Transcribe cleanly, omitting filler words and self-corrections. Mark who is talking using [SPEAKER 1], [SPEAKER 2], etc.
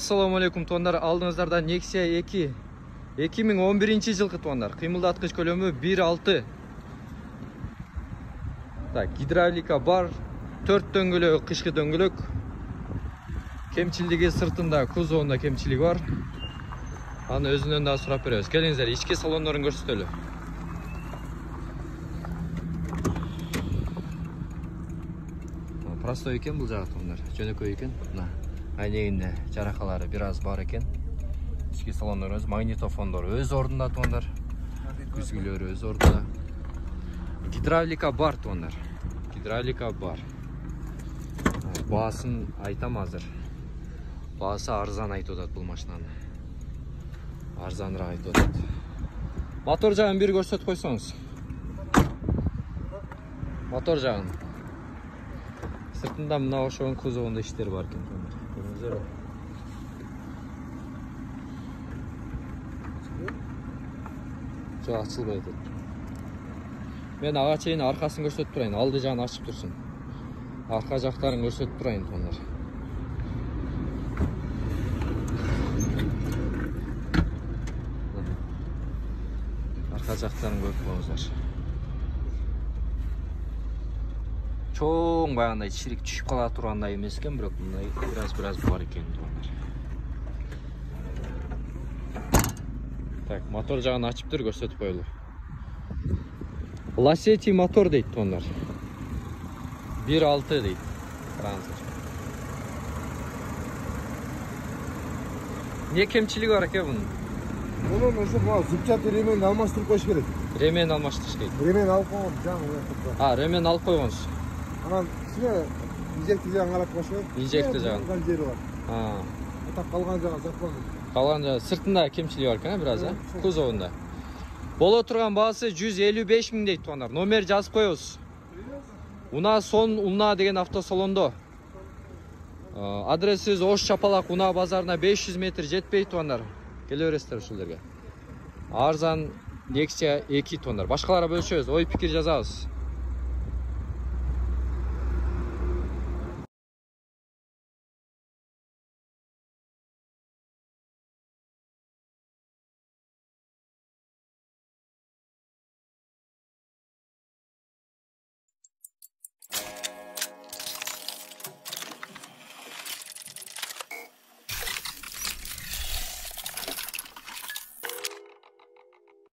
[SPEAKER 1] Assalamu alaikum tuanlar. Aldığınızlarda Nexia 2 2011 жылғы туандар. Кыймылдаткыч көлөмү 1.6. Так, гидравлика бар. 4 дөңгөлөк, кышкы дөңгөлөк. Кемчилдиги сыртында, кузовунда кемчилиги бар. Аны өзүнөн да сурап беребиз. Келиңиздер, ички салондорун көрсөтөлү. Простой экен бул жагы туандар. Жөнөкөй экен. Мына айнегинде жаракалары бир аз бар экен. Ички салондор өз, магнитофондор өз ордунда туандар. Күзгүлөрү өз ордунда. Гидравлика бар туандар. Гидравлика бар. Баасын айтам азыр. Баасы арзан айтып атат бул машинаны. Арзаныраак айтып атат. Мотор жагын бир көрсөтүп койсоңуз. Мотор жагын. Сыртында мына ошон кузовунда иштер бар экен. Көрүңүздөр. Жо ачылбай атат. Мен ага чейин аркасын көрсөтүп турайын, алды жагын ачып турсун. Арка жактарын көрсөтүп турайын туандар. Арка жактарын көрүп коюңуздар. Чоң баягындай чирик түшүп кала тургандай эмес экен, бирок мындай бир аз бар экен туандар. Так, мотор жагын ачып тур, көрсөтүп коелу. Lacetti мотор дейт туандар. 1.6 дейт. Караңыздар. Не кемчилиги бар экен бунун?
[SPEAKER 2] Мунун ошо зубчатый ременди алмаштырып коюш керек.
[SPEAKER 1] Ремен алмаштырыш керек.
[SPEAKER 2] Ремен алып койгон жаңы уякта.
[SPEAKER 1] Ремен алып койгонсуз.
[SPEAKER 2] Анан ичине инжекти жагын карап коюш.
[SPEAKER 1] Инжекти жагын.
[SPEAKER 2] Калган жери бар. Ата калган жагы закланды.
[SPEAKER 1] Калган жагы сыртында кемчилиги бар экен, бир аз, кузовунда. Боло турган баасы 155 000 дейт туандар. Номер жазып коебуз. Уна сон Улна деген автосалондо. Адресибиз Ош Чапалак Уна базарына 500 метр жетпей туандар. Келе бересиздер ушул жерге. Арзан Nexia 2 туандар. Башкаларга бөлүшөбүз, ой пикир жазабыз.